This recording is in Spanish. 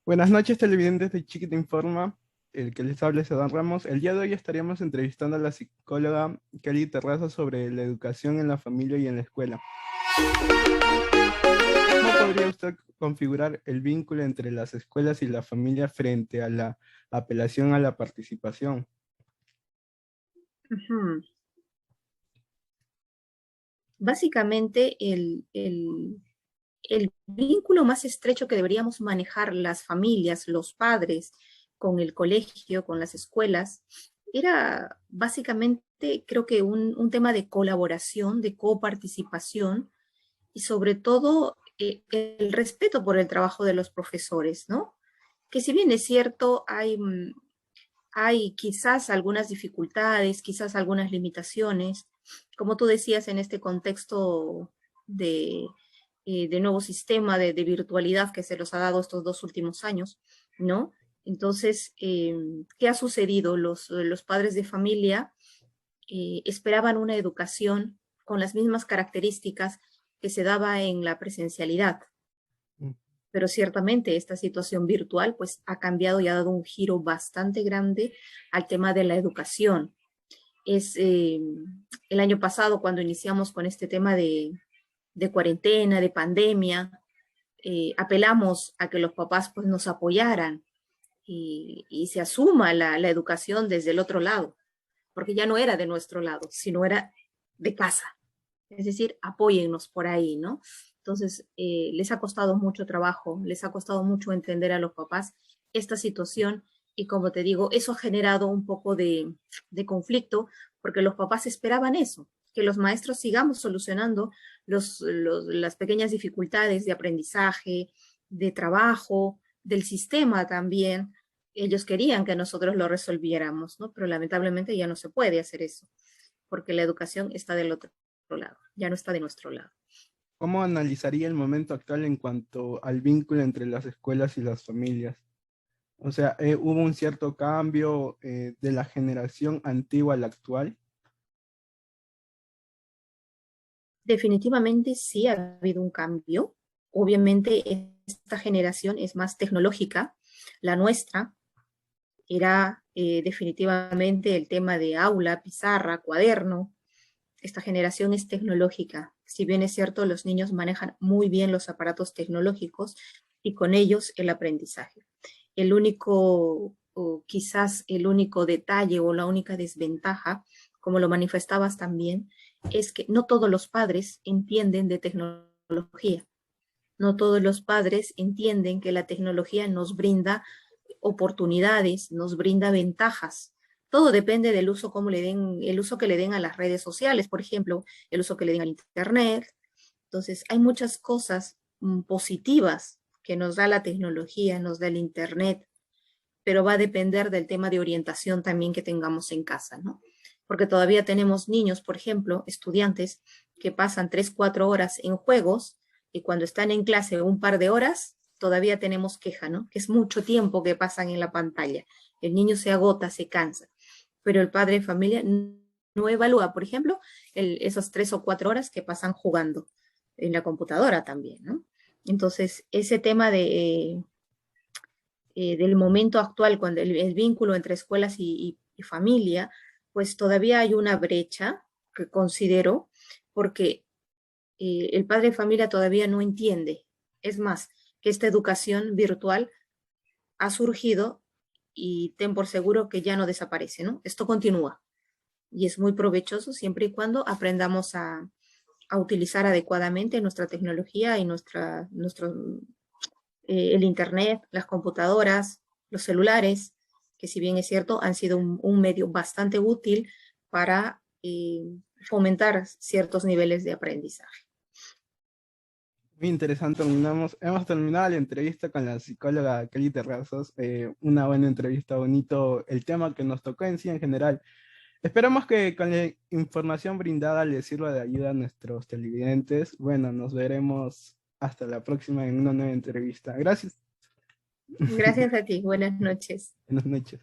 Buenas noches, televidentes de Chiquita Informa. El que les habla es Adán Ramos. El día de hoy estaríamos entrevistando a la psicóloga Kelly Terraza sobre la educación en la familia y en la escuela. ¿Cómo podría usted configurar el vínculo entre las escuelas y la familia frente a la apelación a la participación? Ujú. Básicamente, el vínculo más estrecho que deberíamos manejar las familias, los padres, con el colegio, con las escuelas, era básicamente, creo que un tema de colaboración, de coparticipación y sobre todo el respeto por el trabajo de los profesores, ¿no? Que si bien es cierto, hay quizás algunas dificultades, quizás algunas limitaciones, como tú decías en este contexto de, de nuevo sistema de virtualidad que se los ha dado estos 2 últimos años, ¿no? Entonces, ¿qué ha sucedido? Los padres de familia esperaban una educación con las mismas características que se daba en la presencialidad, pero ciertamente esta situación virtual pues ha cambiado y ha dado un giro bastante grande al tema de la educación. Es el año pasado cuando iniciamos con este tema de cuarentena, de pandemia, apelamos a que los papás pues nos apoyaran y se asuma la educación desde el otro lado, porque ya no era de nuestro lado, sino era de casa. Es decir, apóyennos por ahí, ¿no? Entonces, les ha costado mucho trabajo, les ha costado mucho entender a los papás esta situación y como te digo, eso ha generado un poco de conflicto porque los papás esperaban eso, que los maestros sigamos solucionando las pequeñas dificultades de aprendizaje, de trabajo, del sistema también. Ellos querían que nosotros lo resolviéramos, ¿no? Pero lamentablemente ya no se puede hacer eso, porque la educación está del otro lado, ya no está de nuestro lado. ¿Cómo analizaría el momento actual en cuanto al vínculo entre las escuelas y las familias? O sea, ¿hubo un cierto cambio de la generación antigua a la actual? Definitivamente sí ha habido un cambio. Obviamente esta generación es más tecnológica. La nuestra era definitivamente el tema de aula, pizarra, cuaderno. Esta generación es tecnológica. Si bien es cierto, los niños manejan muy bien los aparatos tecnológicos y con ellos el aprendizaje. El único, o quizás el único detalle o la única desventaja, como lo manifestabas también, es que no todos los padres entienden de tecnología. No todos los padres entienden que la tecnología nos brinda oportunidades, nos brinda ventajas. Todo depende del uso, cómo le den, el uso que le den a las redes sociales, por ejemplo, el uso que le den al internet. Entonces, hay muchas cosas positivas que nos da la tecnología, nos da el internet, pero va a depender del tema de orientación también que tengamos en casa, ¿no? Porque todavía tenemos niños, por ejemplo, estudiantes que pasan 3, 4 horas en juegos y cuando están en clase un par de horas, todavía tenemos queja, ¿no? Que es mucho tiempo que pasan en la pantalla. El niño se agota, se cansa, pero el padre de familia no evalúa, por ejemplo, esas 3 o 4 horas que pasan jugando en la computadora también, ¿no? Entonces, ese tema del momento actual, cuando el vínculo entre escuelas y familia, pues todavía hay una brecha que considero, porque el padre de familia todavía no entiende. Es más, que esta educación virtual ha surgido y ten por seguro que ya no desaparece, ¿no? Esto continúa y es muy provechoso siempre y cuando aprendamos a utilizar adecuadamente nuestra tecnología y el Internet, las computadoras, los celulares, que si bien es cierto, han sido un medio bastante útil para fomentar ciertos niveles de aprendizaje. Muy interesante, hemos terminado la entrevista con la psicóloga Kelly Terrazas, una buena entrevista, bonito el tema que nos tocó en sí en general. Esperamos que con la información brindada les sirva de ayuda a nuestros televidentes. Bueno, nos veremos hasta la próxima en una nueva entrevista. Gracias. Gracias a ti. Buenas noches. Buenas noches.